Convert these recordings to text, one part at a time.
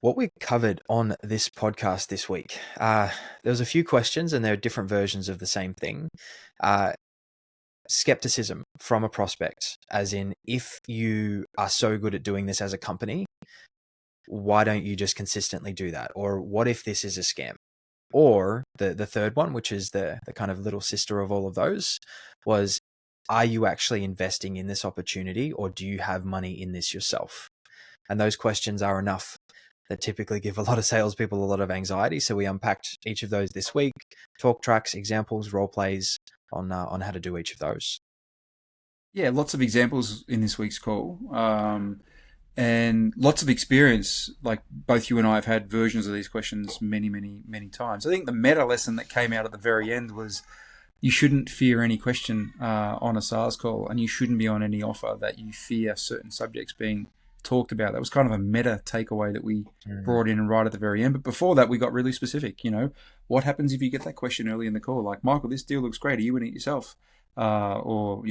What we covered on this podcast this week, there was a few questions and there are different versions of the same thing. Skepticism from a prospect, as in, if you are so good at doing this as a company, why don't you just consistently do that? Or what if this is a scam? Or the third one, which is the kind of little sister of all of those, was, are you actually investing in this opportunity, or do you have money in this yourself? And those questions are enough that typically give a lot of salespeople a lot of anxiety. So we unpacked each of those this week, talk tracks, examples, role plays on how to do each of those. Yeah, lots of examples in this week's call, and lots of experience. Like both you and I have had versions of these questions many, many, many times. I think the meta lesson that came out at the very end was you shouldn't fear any question on a sales call, and you shouldn't be on any offer that you fear certain subjects being talked about. That was kind of a meta takeaway that we brought in right at the very end. But before that, we got really specific. What happens if you get that question early in the call? Like, Michael, this deal looks great. Are you in it yourself? Or,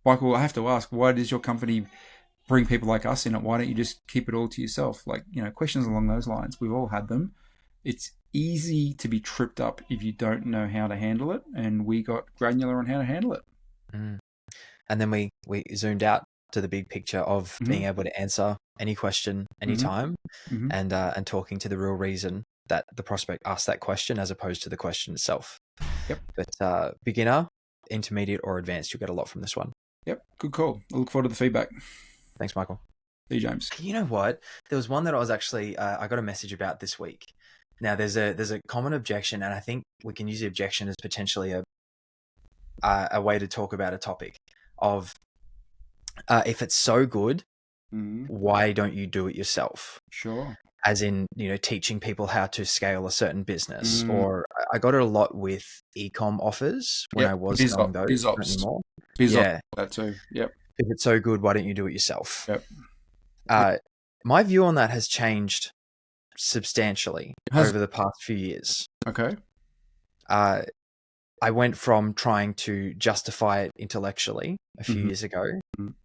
Michael, I have to ask, why does your company bring people like us in it? Why don't you just keep it all to yourself? Like, questions along those lines. We've all had them. It's easy to be tripped up if you don't know how to handle it. And we got granular on how to handle it. And then we zoomed out to the big picture of being able to answer any question anytime, and talking to the real reason that the prospect asked that question, as opposed to the question itself. Yep. But beginner, intermediate, or advanced, you'll get a lot from this one. Yep. Good call. I look forward to the feedback. Thanks, Michael. See you, James. You know what? There was one that I was actually I got a message about this week. Now there's a common objection, and I think we can use the objection as potentially a way to talk about a topic of, if it's so good, why don't you do it yourself? Sure. As in, teaching people how to scale a certain business. Or I got it a lot with e-com offers when I was selling those. BizOps, that too. Yep. If it's so good, why don't you do it yourself? Yep. My view on that has changed substantially over the past few years. Okay. I went from trying to justify it intellectually a few years ago,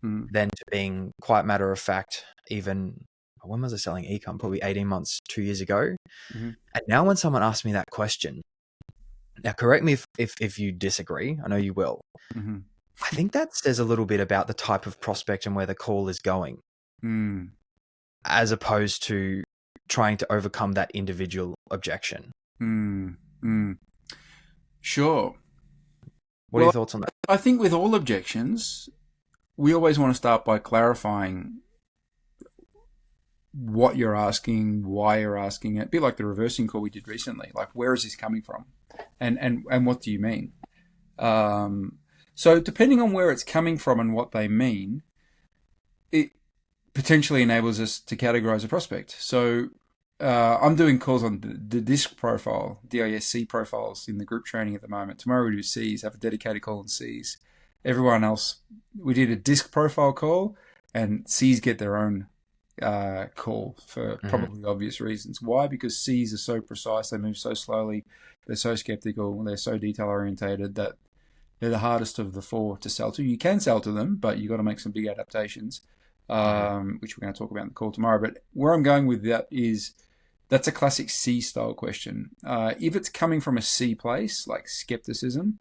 then to being quite matter of fact, even when was I selling ecom? Probably 18 months, 2 years ago. And now when someone asks me that question, now correct me if you disagree, I know you will. I think that says a little bit about the type of prospect and where the call is going, as opposed to trying to overcome that individual objection. Sure. What are your thoughts on that? I think with all objections, we always want to start by clarifying what you're asking, why you're asking it. A bit like the reversing call we did recently. Like, where is this coming from? And what do you mean? So depending on where it's coming from and what they mean, it potentially enables us to categorize a prospect. So I'm doing calls on the DISC profile, DISC profiles in the group training at the moment. Tomorrow we do Cs, have a dedicated call on Cs. Everyone else, we did a DISC profile call, and Cs get their own call for probably obvious reasons. Why? Because Cs are so precise, they move so slowly, they're so skeptical, they're so detail orientated that they're the hardest of the four to sell to. You can sell to them, but you've got to make some big adaptations, which we're going to talk about in the call tomorrow. But where I'm going with that is, that's a classic C style question. If it's coming from a C place, like skepticism,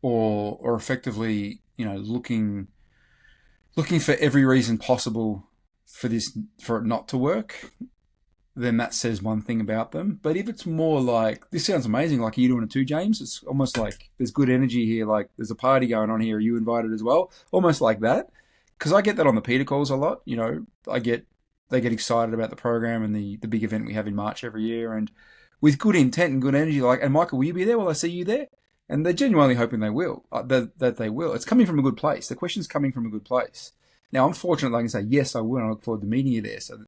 or effectively, looking for every reason possible for it not to work, then that says one thing about them. But if it's more like, this sounds amazing, like, are you doing it too, James? It's almost like there's good energy here, like there's a party going on here, are you invited as well? Almost like that. Because I get that on the Peter calls a lot. They get excited about the program and the big event we have in March every year, and with good intent and good energy, like, and Michael, will you be there? Will I see you there? And they're genuinely hoping they will, that they will. It's coming from a good place. The question's coming from a good place. Now, I'm fortunate that I can say, yes, I will, and I look forward to meeting you there. So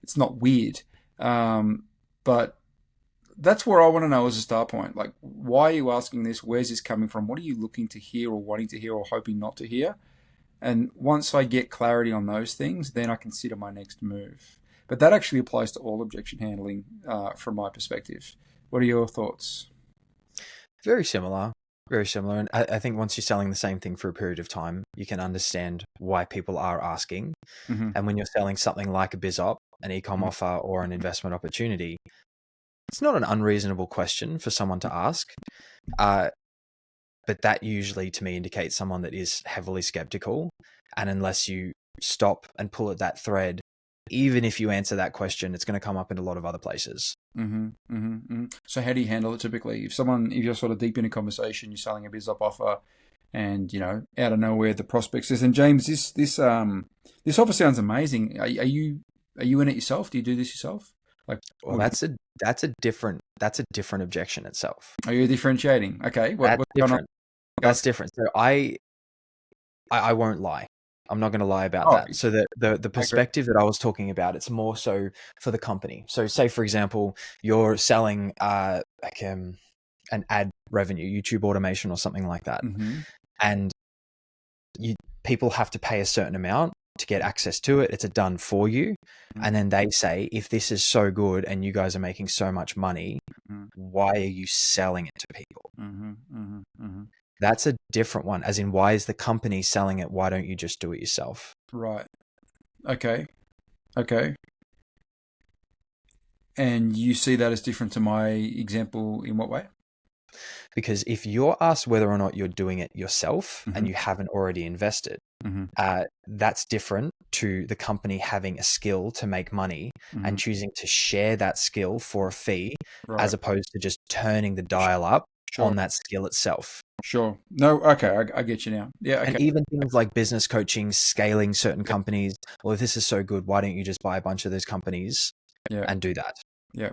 it's not weird. But that's where I want to know as a start point. Like, why are you asking this? Where's this coming from? What are you looking to hear or wanting to hear or hoping not to hear? And once I get clarity on those things, then I consider my next move. But that actually applies to all objection handling from my perspective. What are your thoughts? Very similar. And I think once you're selling the same thing for a period of time, you can understand why people are asking. And when you're selling something like a BizOp, an ecom offer or an investment opportunity, it's not an unreasonable question for someone to ask. But that usually to me indicates someone that is heavily skeptical. And unless you stop and pull at that thread, even if you answer that question, it's going to come up in a lot of other places. So how do you handle it typically? If you're sort of deep in a conversation, you're selling a business offer, and out of nowhere the prospect says, "And James, this offer sounds amazing. Are you in it yourself? Do you do this yourself?" Well, that's a different objection itself. Are you differentiating? Okay, what's different? That's different. So I won't lie. I'm not going to lie about that. So the perspective that I was talking about, it's more so for the company. So say, for example, you're selling an ad revenue, YouTube automation or something like that. And people have to pay a certain amount to get access to it. It's done for you. And then they say, if this is so good and you guys are making so much money, why are you selling it to people? That's a different one, as in, why is the company selling it? Why don't you just do it yourself? Right. Okay. And you see that as different to my example in what way? Because if you're asked whether or not you're doing it yourself and you haven't already invested, that's different to the company having a skill to make money and choosing to share that skill for a fee, as opposed to just turning the dial up on that skill itself. Sure. No, okay, I get you now. Yeah, okay. And even things like business coaching, scaling certain companies. Well, if this is so good, why don't you just buy a bunch of those companies and do that? Yeah.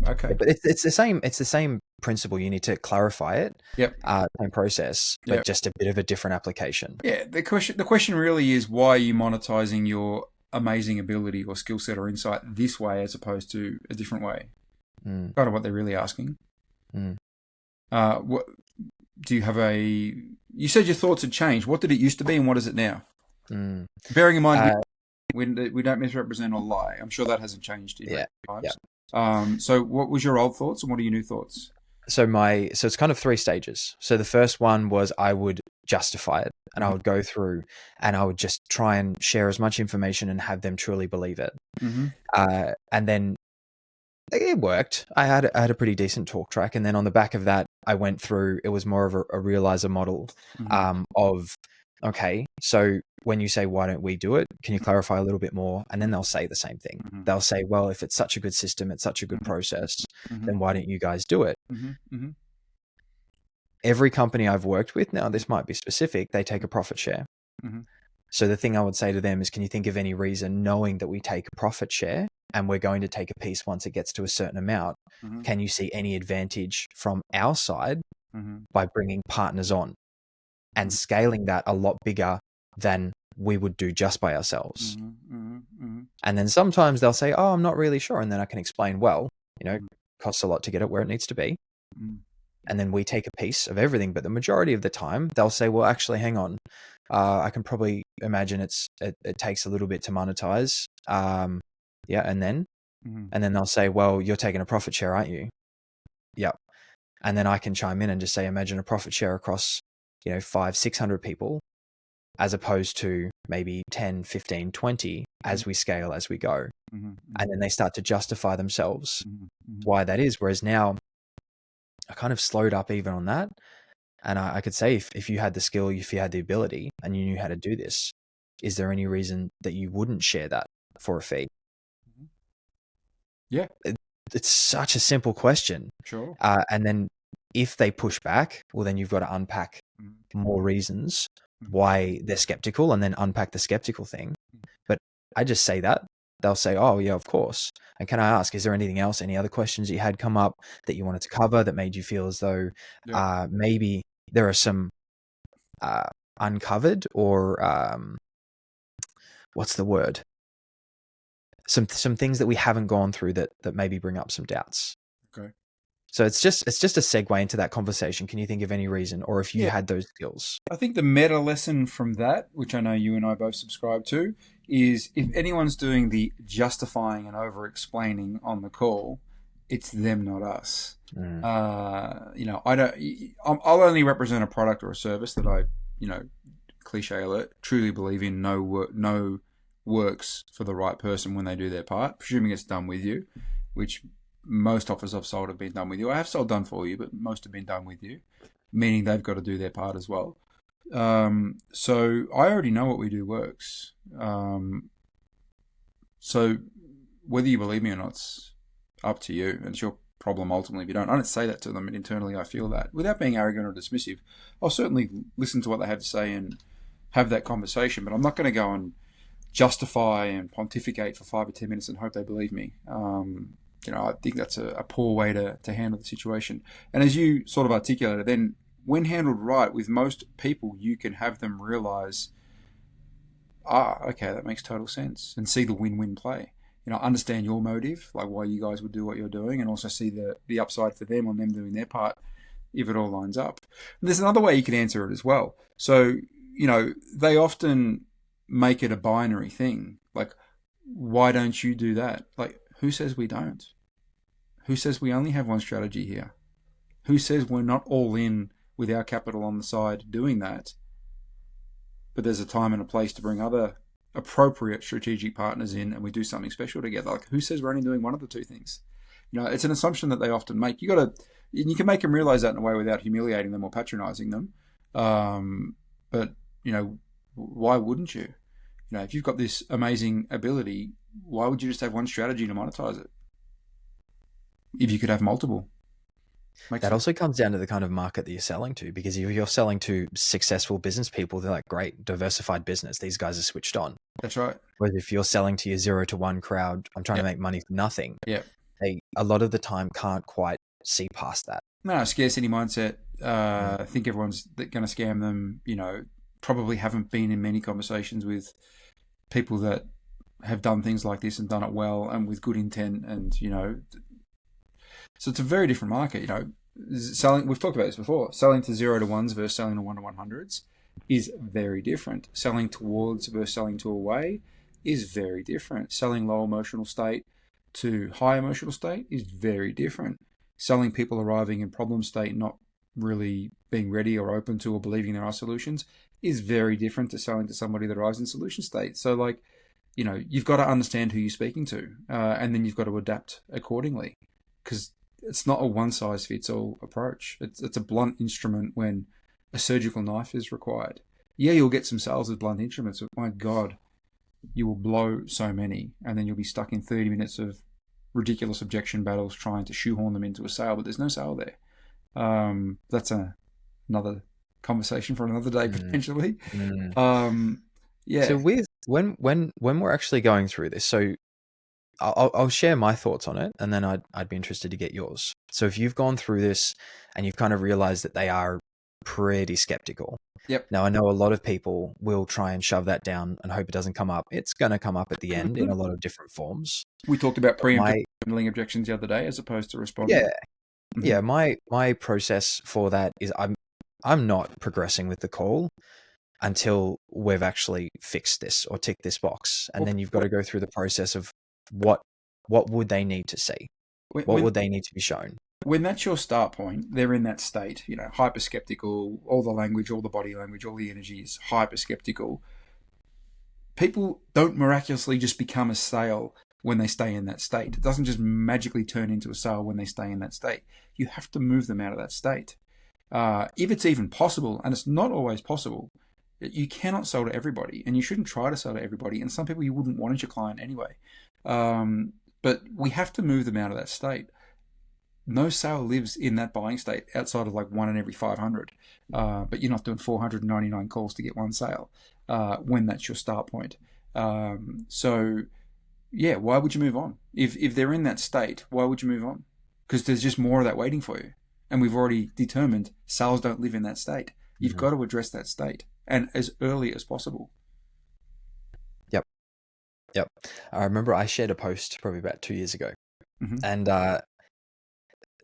Okay. But it's the same. It's the same principle. You need to clarify it. Same process, but just a bit of a different application. Yeah. The question really is, why are you monetizing your amazing ability or skill set or insight this way as opposed to a different way? Kind of what they're really asking. What do you have you said your thoughts had changed. What did it used to be and what is it now? Bearing in mind, we don't misrepresent or lie. I'm sure that hasn't changed in times. So what was your old thoughts and what are your new thoughts? So it's kind of 3 stages. So the first one was I would justify it and I would go through and I would just try and share as much information and have them truly believe it. And then it worked. I had a pretty decent talk track. And then on the back of that, I went through, it was more of a realizer model of, okay, so when you say, why don't we do it? Can you clarify a little bit more? And then they'll say the same thing. They'll say, well, if it's such a good system, it's such a good process, then why don't you guys do it? Every company I've worked with, now this might be specific, they take a profit share. So the thing I would say to them is, can you think of any reason, knowing that we take a profit share and we're going to take a piece once it gets to a certain amount, can you see any advantage from our side by bringing partners on and scaling that a lot bigger than we would do just by ourselves? And then sometimes they'll say, oh, I'm not really sure. And then I can explain, well, it costs a lot to get it where it needs to be. And then we take a piece of everything. But the majority of the time they'll say, well, actually, hang on. I can probably imagine it takes a little bit to monetize. And then they'll say, well, you're taking a profit share, aren't you? Yep. And then I can chime in and just say, imagine a profit share across, 500-600 people, as opposed to maybe 10, 15, 20 as we scale, as we go. And then they start to justify themselves why that is. Whereas now I kind of slowed up even on that. And I could say, if you had the skill, if you had the ability and you knew how to do this, is there any reason that you wouldn't share that for a fee? Yeah. It's such a simple question. Sure. And then if they push back, well, then you've got to unpack more reasons why they're skeptical and then unpack the skeptical thing. But I just say that. They'll say, oh, yeah, of course. And can I ask, is there anything else, any other questions you had come up that you wanted to cover that made you feel as though maybe there are some uncovered or what's the word? Some things that we haven't gone through that maybe bring up some doubts. Okay. So it's just a segue into that conversation. Can you think of any reason, or if you had those skills? I think the meta lesson from that, which I know you and I both subscribe to, is if anyone's doing the justifying and over-explaining on the call, it's them, not us. I'll only represent a product or a service that I, cliche alert, truly believe in. No works for the right person when they do their part, presuming it's done with you, which most offers I've sold have been done with you. I have sold done for you, but most have been done with you, meaning they've got to do their part as well. So I already know what we do works. So whether you believe me or not, it's up to you. And it's your problem ultimately if you don't. I don't say that to them, and internally I feel that. Without being arrogant or dismissive, I'll certainly listen to what they have to say and have that conversation, but I'm not going to go and justify and pontificate for 5 or 10 minutes and hope they believe me. I think that's a poor way to handle the situation. And as you sort of articulated, then when handled right with most people, you can have them realize, okay, that makes total sense, and see the win-win play. Understand your motive, like why you guys would do what you're doing, and also see the upside for them on them doing their part if it all lines up. And there's another way you can answer it as well. So, they often make it a binary thing. Like, why don't you do that? Like, who says we don't? Who says we only have one strategy here? Who says we're not all in with our capital on the side doing that? But there's a time and a place to bring other appropriate strategic partners in and we do something special together. Like, who says we're only doing one of the two things? It's an assumption that they often make. You can make them realize that in a way without humiliating them or patronizing them. But why wouldn't you? If you've got this amazing ability, why would you just have one strategy to monetize it? If you could have multiple. That also comes down to the kind of market that you're selling to, because if you're selling to successful business people, they're like, great, diversified business. These guys are switched on. That's right. Whereas if you're selling to your 0 to 1 crowd, I'm trying to make money for nothing. Yeah. They a lot of the time can't quite see past that. No, scarcity mindset. Think everyone's going to scam them. Probably haven't been in many conversations with people that have done things like this and done it well and with good intent, and so it's a very different market. Selling, we've talked about this before, selling to 0 to 1s versus selling to 1 to 100s is very different. Selling towards versus selling to away is very different. Selling low emotional state to high emotional state is very different. Selling people arriving in problem state, not really being ready or open to or believing there are solutions, is very different to selling to somebody that arrives in solution state. So you've got to understand who you're speaking to, and then you've got to adapt accordingly, because it's not a one-size-fits-all approach. It's a blunt instrument when a surgical knife is required. Yeah, you'll get some sales with blunt instruments, but my God, you will blow so many, and then you'll be stuck in 30 minutes of ridiculous objection battles trying to shoehorn them into a sale, but there's no sale there. That's another conversation for another day, potentially. Yeah. So when we're actually going through this, so I'll share my thoughts on it, and then I'd be interested to get yours. So if you've gone through this and you've kind of realized that they are pretty skeptical. Yep. Now, I know a lot of people will try and shove that down and hope it doesn't come up. It's going to come up at the end in a lot of different forms. We talked about handling objections the other day as opposed to responding. Yeah. Mm-hmm. Yeah. My process for that is I'm not progressing with the call until we've actually fixed this or ticked this box. And then you've got to go through the process of what would they need to see? What would they need to be shown? When that's your start point, they're in that state, hyper skeptical, all the language, all the body language, all the energy is hyper skeptical. People don't miraculously just become a sale when they stay in that state. It doesn't just magically turn into a sale when they stay in that state. You have to move them out of that state. If it's even possible, and it's not always possible, you cannot sell to everybody, and you shouldn't try to sell to everybody. And some people you wouldn't want as your client anyway. But we have to move them out of that state. No sale lives in that buying state outside of like 1 in every 500. But you're not doing 499 calls to get one sale when that's your start point. So, yeah, why would you move on? If they're in that state, why would you move on? Because there's just more of that waiting for you. And we've already determined sales don't live in that state. You've got to address that state, and as early as possible. Yep. I remember I shared a post probably about 2 years ago, and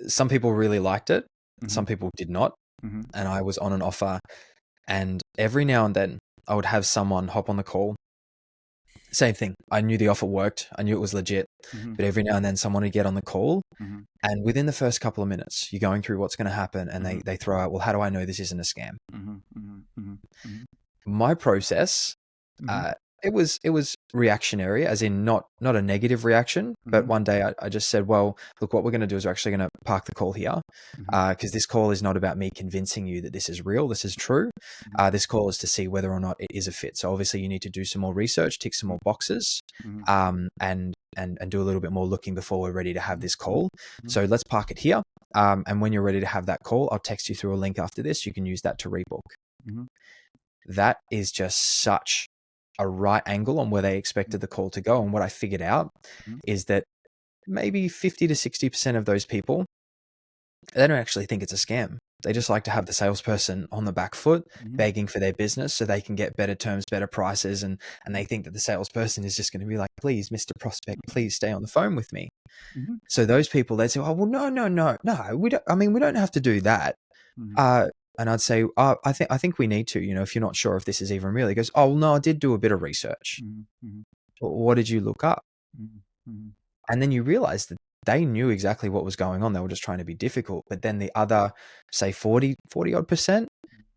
some people really liked it. Some people did not. And I was on an offer, and every now and then I would have someone hop on the call. Same thing. I knew the offer worked. I knew it was legit, but every now and then someone would get on the call, and within the first couple of minutes, you're going through what's going to happen, and they throw out, well, how do I know this isn't a scam? My process, it was reactionary, as in not a negative reaction, but one day I just said, well, look, what we're going to do is we're actually going to park the call here, because this call is not about me convincing you that this is real, this is true. This call is to see whether or not it is a fit. So obviously you need to do some more research, tick some more boxes, and do a little bit more looking before we're ready to have this call. So let's park it here. And when you're ready to have that call, I'll text you through a link after this. You can use that to rebook. That is just such a right angle on where they expected the call to go. And what I figured out is that maybe 50 to 60% of those people, they don't actually think it's a scam. They just like to have the salesperson on the back foot, begging for their business so they can get better terms, better prices. And they think that the salesperson is just going to be like, please, Mr. Prospect, please stay on the phone with me. So those people, they say, oh, well, no, we don't, we don't have to do that. And I'd say, oh, I think we need to, if you're not sure if this is even real. He goes, oh, well, no, I did do a bit of research. What did you look up? And then you realize that they knew exactly what was going on. They were just trying to be difficult. But then the other, say 40 odd percent,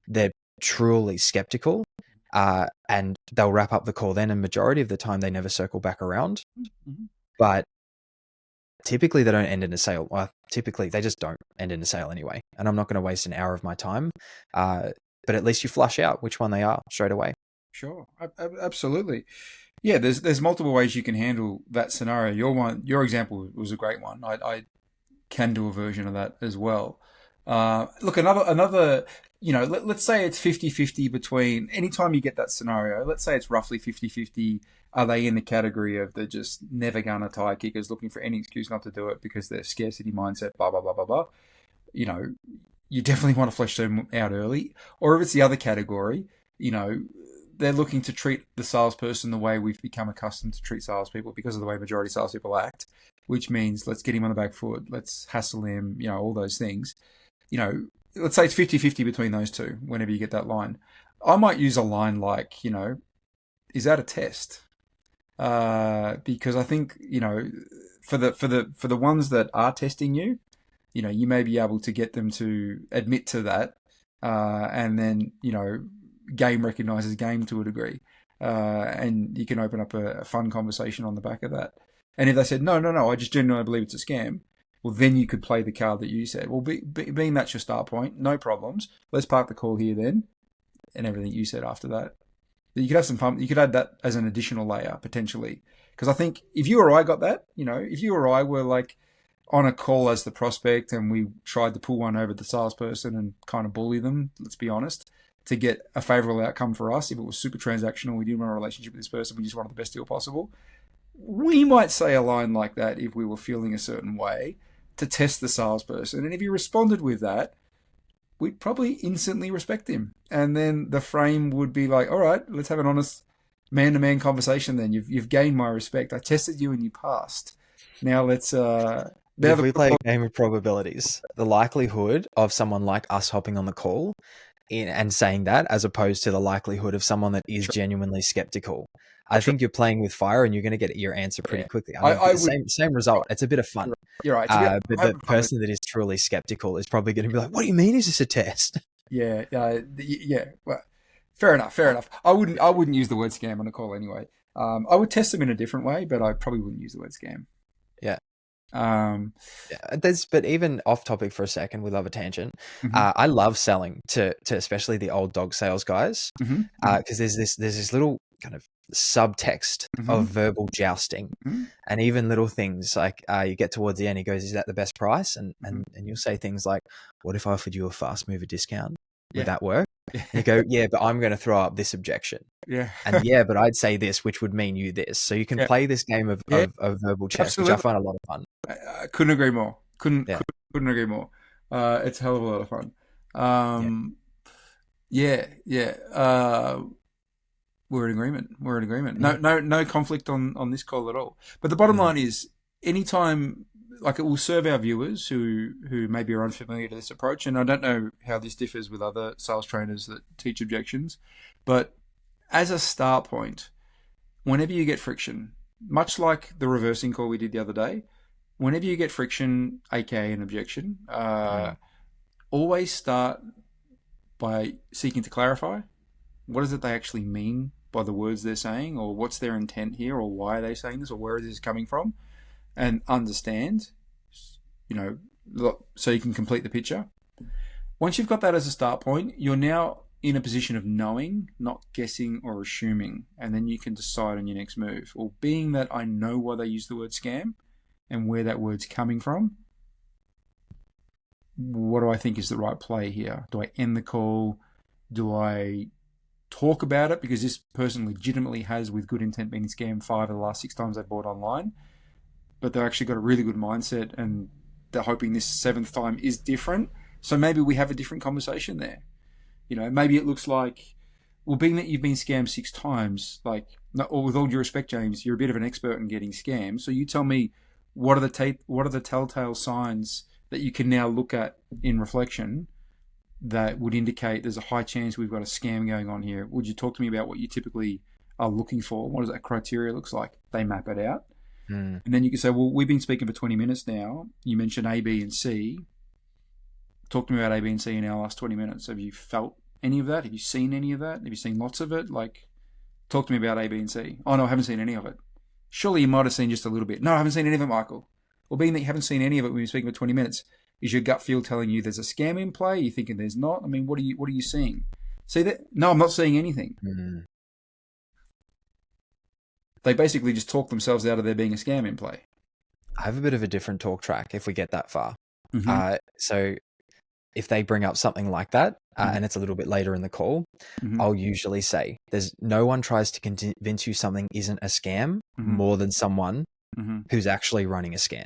they're truly skeptical. And they'll wrap up the call then. And majority of the time they never circle back around. But typically they don't end in a sale. Well, typically they just don't end in a sale anyway. And I'm not going to waste an hour of my time. But at least you flush out which one they are straight away. Sure. Absolutely. Yeah, there's multiple ways you can handle that scenario. Your example was a great one. I can do a version of that as well. Look, another, let's say it's 50-50 between, anytime you get that scenario, let's say it's roughly 50-50. Are they in the category of they're just never gonna tie kickers, looking for any excuse not to do it because they're scarcity mindset, blah, blah, blah, blah, blah. You definitely want to flesh them out early. Or if it's the other category, they're looking to treat the salesperson the way we've become accustomed to treat salespeople because of the way majority of salespeople act, which means let's get him on the back foot, let's hassle him, all those things. Let's say it's 50-50 between those two whenever you get that line. I might use a line like, is that a test? Because I think, for the ones that are testing you, you may be able to get them to admit to that, and then, game recognizes game to a degree, and you can open up a fun conversation on the back of that. And if they said, no, I just genuinely believe it's a scam, well, then you could play the card that you said. Well, being that's your start point, no problems. Let's park the call here then, and everything you said after that. You could have some fun. You could add that as an additional layer, potentially. Because I think if you or I got that, if you or I were like on a call as the prospect and we tried to pull one over the salesperson and kind of bully them, let's be honest, to get a favorable outcome for us, if it was super transactional, we didn't want a relationship with this person, we just wanted the best deal possible, we might say a line like that if we were feeling a certain way to test the salesperson. And if he responded with that, we'd probably instantly respect him. And then the frame would be like, all right, let's have an honest man-to-man conversation then. You've gained my respect. I tested you and you passed. Now let's... if we play a game of probabilities, the likelihood of someone like us hopping on the call and saying that, as opposed to the likelihood of someone that is genuinely skeptical, I think you're playing with fire and you're going to get your answer pretty quickly. Same result. It's a bit of fun. You're right. But the person that is truly skeptical is probably going to be like, what do you mean? Is this a test? Yeah. Well, fair enough. I wouldn't use the word scam on a call anyway. I would test them in a different way, but I probably wouldn't use the word scam. Yeah. But even off topic for a second, we love a tangent. I love selling to especially the old dog sales guys, because there's this little kind of subtext of verbal jousting, and even little things like you get towards the end, he goes, is that the best price? And you'll say things like, what if I offered you a fast mover discount? Would that work? You go, yeah, but I'm going to throw up this objection. And yeah, but I'd say this, which would mean you this. So you can play this game of verbal chess, which I find a lot of fun. I couldn't agree more. Couldn't agree more. It's a hell of a lot of fun. We're in agreement. No conflict on this call at all. But the bottom line is, anytime, like, it will serve our viewers who maybe are unfamiliar to this approach, and I don't know how this differs with other sales trainers that teach objections, but as a start point, whenever you get friction, much like the reversing call we did the other day, whenever you get friction, aka an objection, always start by seeking to clarify. What is it they actually mean by the words they're saying, or what's their intent here, or why are they saying this, or where is this coming from, and understand, so you can complete the picture. Once you've got that as a start point, you're now in a position of knowing, not guessing or assuming, and then you can decide on your next move. Well, being that I know why they use the word scam and where that word's coming from, what do I think is the right play here? Do I end the call? Do I talk about it because this person legitimately has, with good intent, been scammed 5 of the last 6 times they bought online, but they've actually got a really good mindset and they're hoping this 7th time is different? So maybe we have a different conversation there. Maybe it looks like, well, being that you've been scammed 6 times, with all due respect, James, you're a bit of an expert in getting scammed. So you tell me, what are the telltale signs that you can now look at in reflection that would indicate there's a high chance we've got a scam going on here? Would you talk to me about what you typically are looking for? What does that criteria looks like? They map it out. And then you can say, well, we've been speaking for 20 minutes now. You mentioned A, B, and C. Talk to me about A, B, and C in our last 20 minutes. Have you felt any of that? Have you seen any of that? Have you seen lots of it? Talk to me about A, B, and C. Oh, no, I haven't seen any of it. Surely you might have seen just a little bit. No, I haven't seen any of it, Michael. Well, being that you haven't seen any of it when you're speaking for 20 minutes, is your gut feel telling you there's a scam in play? Are you thinking there's not? I mean, what are you seeing? See that? No, I'm not seeing anything. They basically just talk themselves out of there being a scam in play. I have a bit of a different talk track if we get that far. So if they bring up something like that, and it's a little bit later in the call, I'll usually say, there's no one tries to convince you something isn't a scam more than someone who's actually running a scam.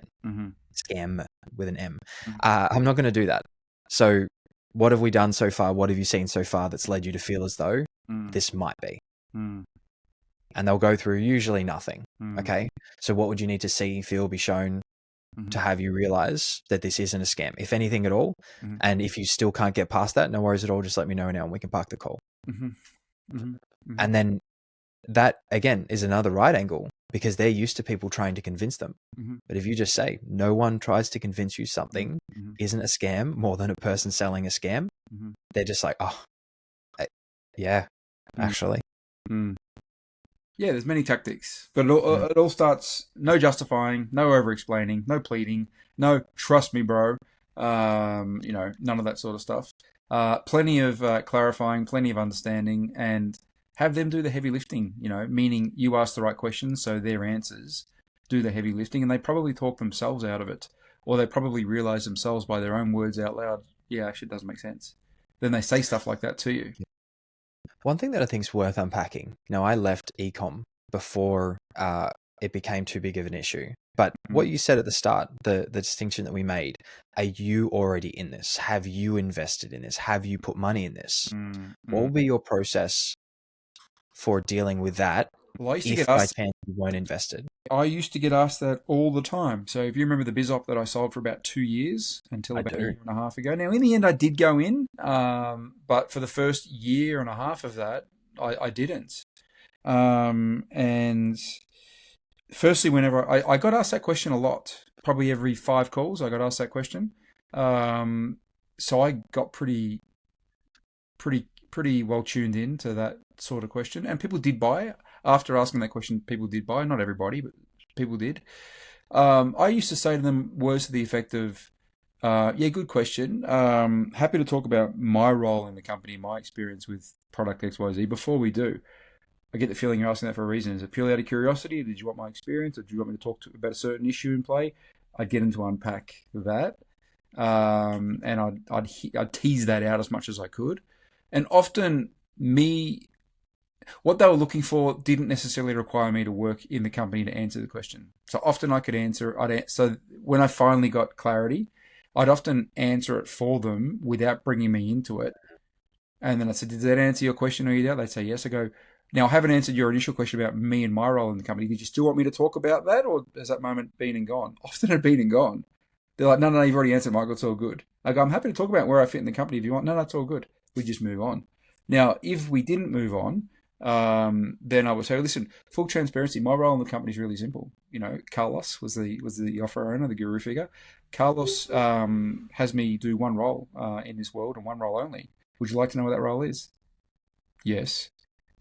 Scam with an M. I'm not going to do that. So what have we done so far? What have you seen so far that's led you to feel as though this might be? And they'll go through usually nothing. Okay. So what would you need to see, feel, be shown to have you realize that this isn't a scam, if anything at all? And if you still can't get past that, no worries at all. Just let me know now and we can park the call. And then that again is another right angle, because they're used to people trying to convince them. But if you just say, no one tries to convince you something isn't a scam more than a person selling a scam, they're just like, oh, yeah, actually. Yeah, there's many tactics, but it all starts, no justifying, no over-explaining, no pleading, no trust me, bro, none of that sort of stuff. Plenty of clarifying, plenty of understanding, and have them do the heavy lifting, meaning you ask the right questions, so their answers do the heavy lifting, and they probably talk themselves out of it, or they probably realize themselves by their own words out loud, yeah, actually it doesn't make sense. Then they say stuff like that to you. One thing that I think is worth unpacking. I left ecom before it became too big of an issue. But what you said at the start, the distinction that we made, are you already in this? Have you invested in this? Have you put money in this? What will be your process for dealing with that if by chance you weren't invested? I used to get asked that all the time. So if you remember the BizOp that I sold for about 2 years until about a year and a half ago. Now, in the end, I did go in, but for the first year and a half of that, I didn't. And firstly, whenever I got asked that question a lot, probably every 5 calls, I got asked that question. So I got pretty well tuned in to that sort of question, and people did buy. After asking that question, people did buy. Not everybody, but people did. I used to say to them words to the effect of, yeah, good question. Happy to talk about my role in the company, my experience with product XYZ. Before we do, I get the feeling you're asking that for a reason. Is it purely out of curiosity? Did you want my experience? Or do you want me to talk about a certain issue in play? I'd get them to unpack that. And I'd tease that out as much as I could. And often what they were looking for didn't necessarily require me to work in the company to answer the question. So often I could answer. So when I finally got clarity, I'd often answer it for them without bringing me into it. And then I said, did that answer your question or you doubt? They'd say yes. I go, now I haven't answered your initial question about me and my role in the company. Did you still want me to talk about that, or has that moment been and gone? Often it had been and gone. They're like, no, you've already answered, Michael. It's all good. I go, I'm happy to talk about where I fit in the company if you want. No, it's all good. We just move on. Now, if we didn't move on, then I would say, listen, full transparency, my role in the company is really simple. Carlos was the offer owner, the guru figure. Carlos has me do one role in this world and one role only. Would you like to know what that role is? Yes.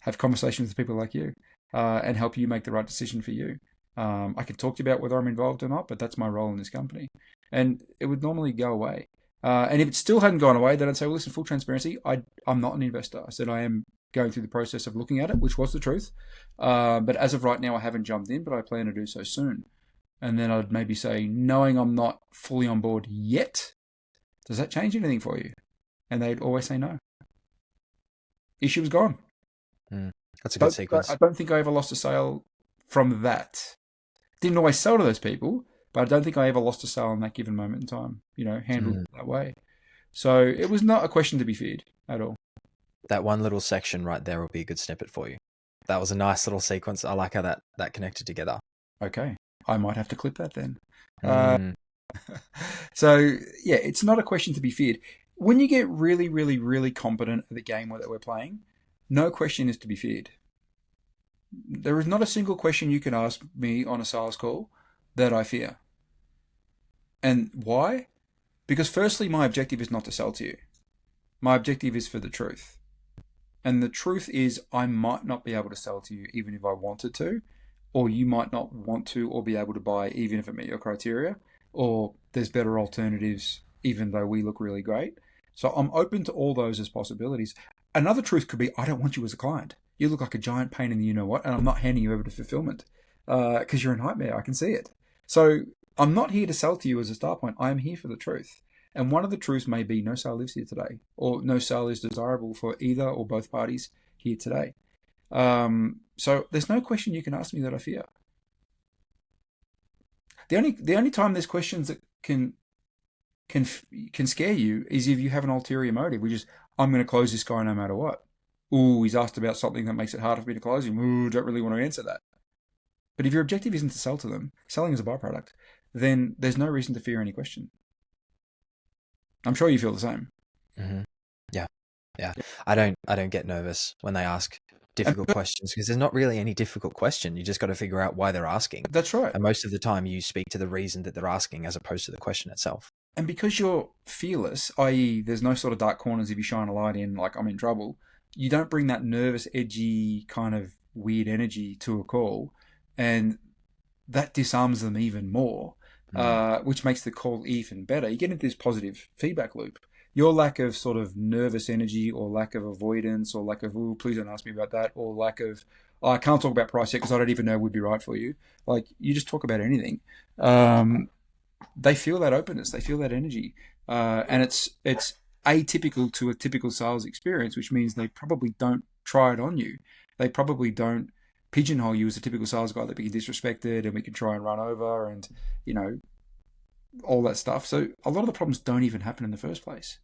have conversations with people like you, and help you make the right decision for you. I can talk to you about whether I'm involved or not, but that's my role in this company. And it would normally go away. And if it still hadn't gone away, then I'd say, well, listen, full transparency, I'm not an investor. I said I am going through the process of looking at it, which was the truth. But as of right now, I haven't jumped in, but I plan to do so soon. And then I'd maybe say, knowing I'm not fully on board yet, does that change anything for you? And they'd always say no. Issue was gone. That's a good sequence. I don't think I ever lost a sale from that. Didn't always sell to those people, but I don't think I ever lost a sale in that given moment in time, handled that way. So it was not a question to be feared at all. That one little section right there will be a good snippet for you. That was a nice little sequence. I like how that connected together. Okay. I might have to clip that then. So, yeah, it's not a question to be feared. When you get really, really, really competent at the game that we're playing, no question is to be feared. There is not a single question you can ask me on a sales call that I fear. And why? Because firstly, my objective is not to sell to you. My objective is for the truth. And the truth is I might not be able to sell to you even if I wanted to, or you might not want to or be able to buy even if it met your criteria, or there's better alternatives even though we look really great. So I'm open to all those as possibilities. Another truth could be, I don't want you as a client. You look like a giant pain in the you-know-what, and I'm not handing you over to fulfillment because you're a nightmare. I can see it. So I'm not here to sell to you as a start point. I am here for the truth. And one of the truths may be no sale lives here today, or no sale is desirable for either or both parties here today. So there's no question you can ask me that I fear. The only time there's questions that can scare you is if you have an ulterior motive, which is, I'm going to close this guy no matter what. Ooh, he's asked about something that makes it harder for me to close him. Ooh, don't really want to answer that. But if your objective isn't to sell to them, selling is a byproduct, then there's no reason to fear any question. I'm sure you feel the same. Mm-hmm. Yeah. I don't get nervous when they ask difficult questions because there's not really any difficult question. You just got to figure out why they're asking. That's right. And most of the time you speak to the reason that they're asking as opposed to the question itself. And because you're fearless, i.e. there's no sort of dark corners if you shine a light in, like I'm in trouble, you don't bring that nervous, edgy, kind of weird energy to a call, and that disarms them even more, which makes the call even better. You get into this positive feedback loop. Your lack of sort of nervous energy or lack of avoidance or lack of, oh, please don't ask me about that, or lack of, oh, I can't talk about price yet because I don't even know would be right for you. Like, you just talk about anything. They feel that openness. They feel that energy. And it's atypical to a typical sales experience, which means they probably don't try it on you. They probably don't pigeonhole you as a typical sales guy that we can disrespected and we can try and run over and, all that stuff. So a lot of the problems don't even happen in the first place.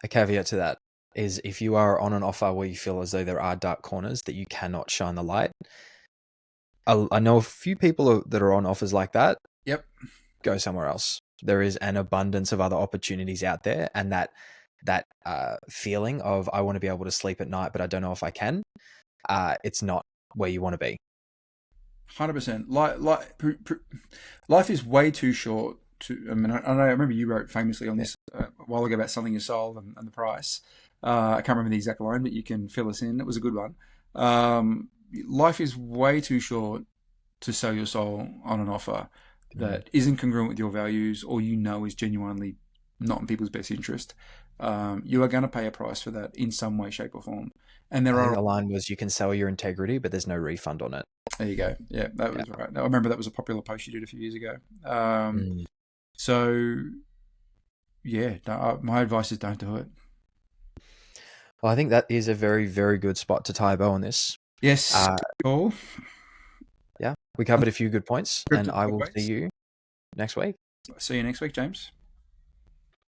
A caveat to that is if you are on an offer where you feel as though there are dark corners that you cannot shine the light. I know a few people that are on offers like that. Yep. Go somewhere else. There is an abundance of other opportunities out there, and that feeling of I want to be able to sleep at night, but I don't know if I can. It's not where you want to be. 100%. Life is way too short to. I mean, I remember you wrote famously on this a while ago about selling your soul and the price. I can't remember the exact line, but you can fill us in. It was a good one. Life is way too short to sell your soul on an offer that isn't congruent with your values or is genuinely not in people's best interest. You are going to pay a price for that in some way, shape, or form. And the line was, you can sell your integrity, but there's no refund on it. There you go. Yeah, that was right. I remember that was a popular post you did a few years ago. So, yeah, my advice is don't do it. Well, I think that is a very, very good spot to tie a bow on this. Yes, cool. Yeah, we covered a few good points, and I will see you next week. See you next week, James.